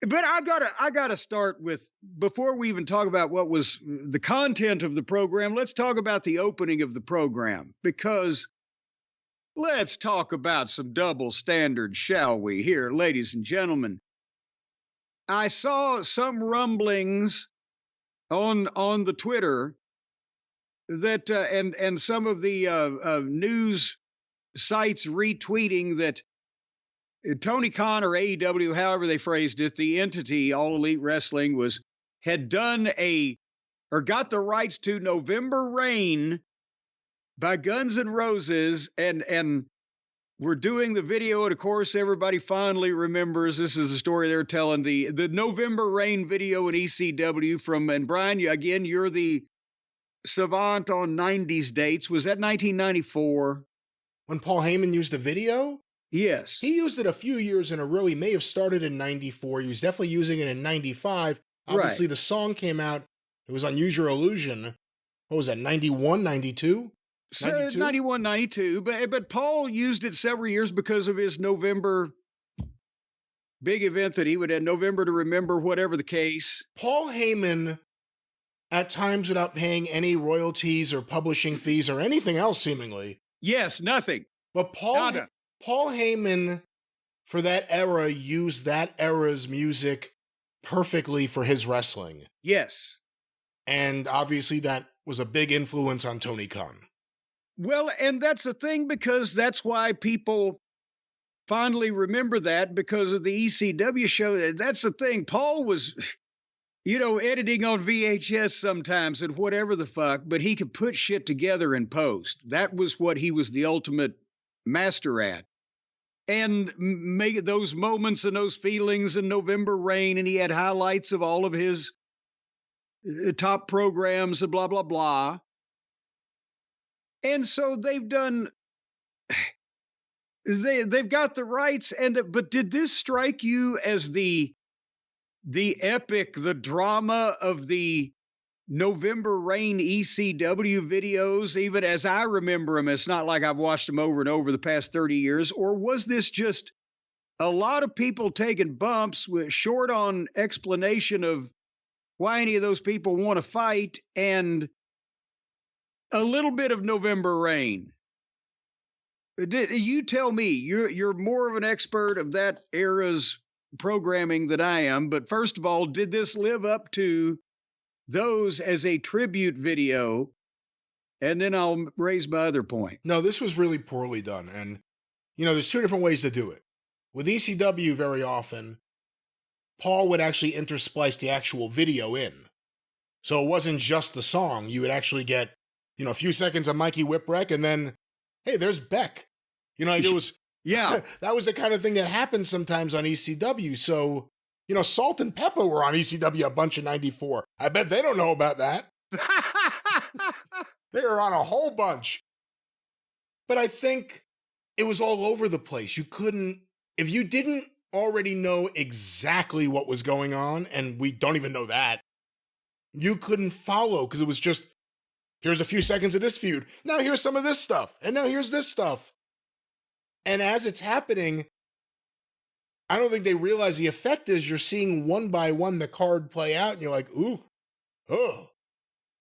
But I gotta start with, before we even talk about what was the content of the program, let's talk about the opening of the program, because let's talk about some double standards, shall we? Here, ladies and gentlemen, I saw some rumblings on the Twitter that and some of the news sites retweeting that Tony Khan, or AEW, however they phrased it, the entity All Elite Wrestling, had done or got the rights to November Rain by Guns N' Roses, and we're doing the video, and of course everybody fondly remembers, this is the story they're telling, the November Rain video in ECW from, and Brian, you're the savant on 90s dates. Was that 1994? When Paul Heyman used the video? Yes. He used it a few years in a row. He may have started in 94. He was definitely using it in 95. Obviously, Right. The song came out. It was on Use Your Illusion. What was that, 91, 92? So 91, 92. But Paul used it several years because of his November big event that he would have, November to Remember, whatever the case. Paul Heyman, at times without paying any royalties or publishing fees or anything else, seemingly. Yes, nothing. But Paul Heyman, for that era, used that era's music perfectly for his wrestling. Yes. And obviously that was a big influence on Tony Khan. Well, and that's the thing, because that's why people fondly remember that, because of the ECW show. That's the thing. Paul was, editing on VHS sometimes and whatever the fuck, but he could put shit together in post. That was what he was the ultimate master at. And make those moments and those feelings in November Rain, and he had highlights of all of his top programs and blah, blah, blah. And so they've done, they've got the rights, but did this strike you as the epic, the drama of the November Rain ECW videos, even as I remember them? It's not like I've watched them over and over the past 30 years. Or was this just a lot of people taking bumps with short on explanation of why any of those people want to fight, and a little bit of November Rain? You tell me. You're more of an expert of that era's programming than I am. But first of all, did this live up to those as a tribute video? And then I'll raise my other point. No, this was really poorly done. And, there's two different ways to do it. With ECW, very often, Paul would actually intersplice the actual video in. So it wasn't just the song. You would actually get, a few seconds of Mikey Whipwreck, and then, hey, there's Beck. It was, yeah, that was the kind of thing that happens sometimes on ECW. So, Salt and Pepper were on ECW a bunch in 94. I bet they don't know about that. They were on a whole bunch. But I think it was all over the place. You couldn't, if you didn't already know exactly what was going on, and we don't even know that, you couldn't follow, because it was just, here's a few seconds of this feud. Now here's some of this stuff. And now here's this stuff. And as it's happening, I don't think they realize the effect is you're seeing one by one the card play out, and you're like, ooh, oh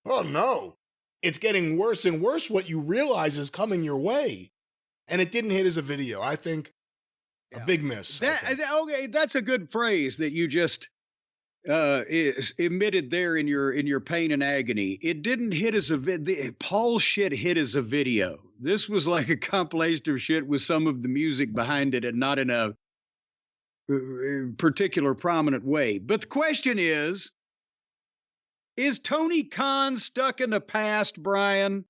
no. It's getting worse and worse what you realize is coming your way. And it didn't hit as a video. I think a big miss. Okay, that's a good phrase that you just is emitted there in your pain and agony. It didn't hit as a Paul shit hit as a video. This was like a compilation of shit with some of the music behind it, and not in a particular prominent way. But the question is Tony Khan stuck in the past, Brian?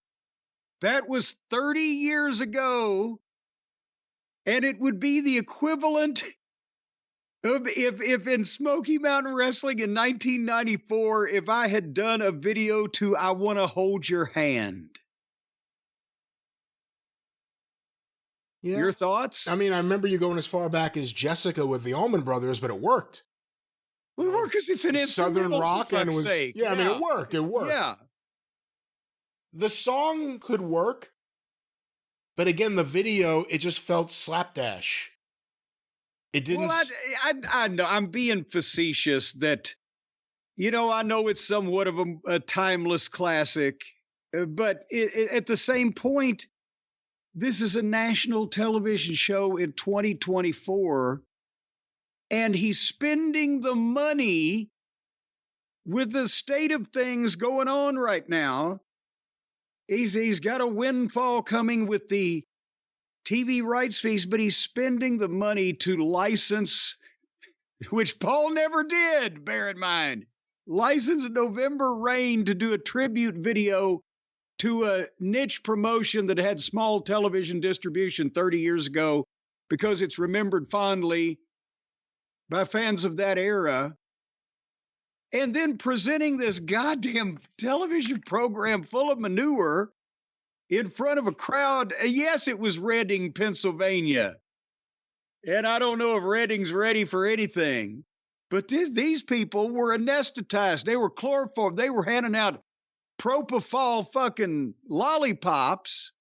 That was 30 years ago, and it would be the equivalent of if in Smoky Mountain Wrestling in 1994, if I had done a video to I Want to Hold Your Hand. Yeah. Your thoughts? I mean, I remember you going as far back as Jessica with the Allman Brothers, but it worked. Well, it worked because it's an Southern rock, and was sake. Yeah, I mean, it worked. It worked. Yeah. The song could work, but again, the video, it just felt slapdash. It didn't. Well, I know I'm being facetious that, I know it's somewhat of a timeless classic, but at the same point, this is a national television show in 2024, and he's spending the money with the state of things going on right now. He's got a windfall coming with the TV rights fees, but he's spending the money to license, which Paul never did, bear in mind, license November Rain to do a tribute video to a niche promotion that had small television distribution 30 years ago because it's remembered fondly by fans of that era. And then presenting this goddamn television program full of manure in front of a crowd. Yes, it was Reading, Pennsylvania. And I don't know if Reading's ready for anything. But these people were anesthetized. They were chloroformed. They were handing out propofol fucking lollipops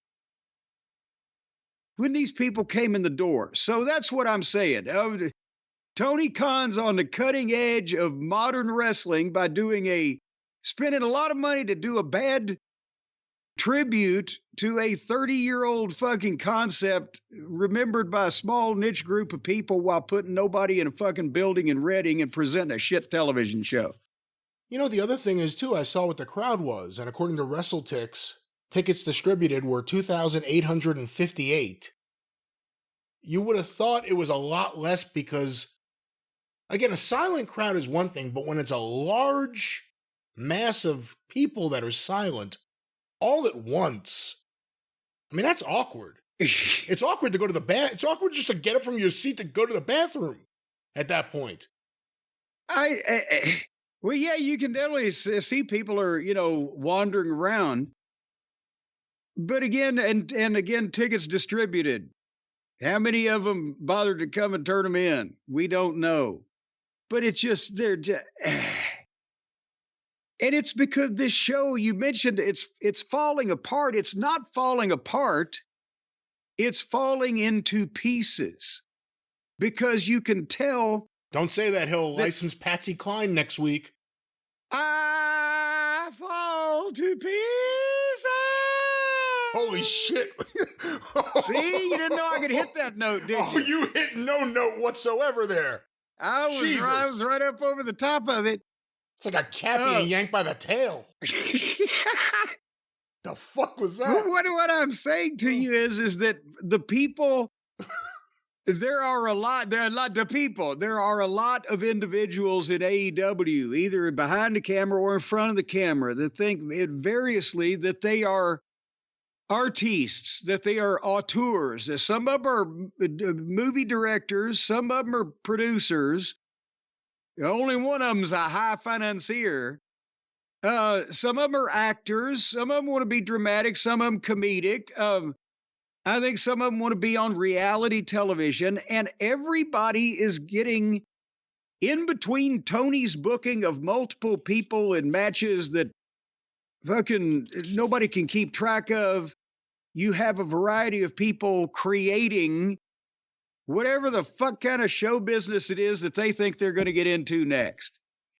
when these people came in the door. So that's what I'm saying. Tony Khan's on the cutting edge of modern wrestling by spending a lot of money to do a bad tribute to a 30-year-old fucking concept remembered by a small niche group of people while putting nobody in a fucking building in Reading and presenting a shit television show. The other thing is, too, I saw what the crowd was, and according to WrestleTix, tickets distributed were 2,858. You would have thought it was a lot less because, again, a silent crowd is one thing, but when it's a large mass of people that are silent all at once, I mean, that's awkward. It's awkward to go to the bath. It's awkward just to get up from your seat to go to the bathroom at that point. Well, yeah, you can definitely see people are, wandering around. But again, and again, tickets distributed. How many of them bothered to come and turn them in? We don't know. But it's just, they're just, and it's because this show, you mentioned, it's falling apart. It's not falling apart. It's falling into pieces because you can tell. Don't say that. He'll license Patsy Cline next week. I fall to pieces. Holy shit. See, you didn't know I could hit that note, did you? Oh, you hit no note whatsoever there. I was right up over the top of it. It's like a cat being yanked by the tail. The fuck was that? What I'm saying to you is that the people, there are a lot of individuals in AEW, either behind the camera or in front of the camera, that think variously that they are artistes, that they are auteurs. Some of them are movie directors, some of them are producers. Only one of them's a high financier. Some of them are actors. Some of them want to be dramatic. Some of them comedic. I think some of them want to be on reality television. And everybody is getting in between Tony's booking of multiple people in matches that fucking nobody can keep track of. You have a variety of people creating whatever the fuck kind of show business it is that they think they're going to get into next.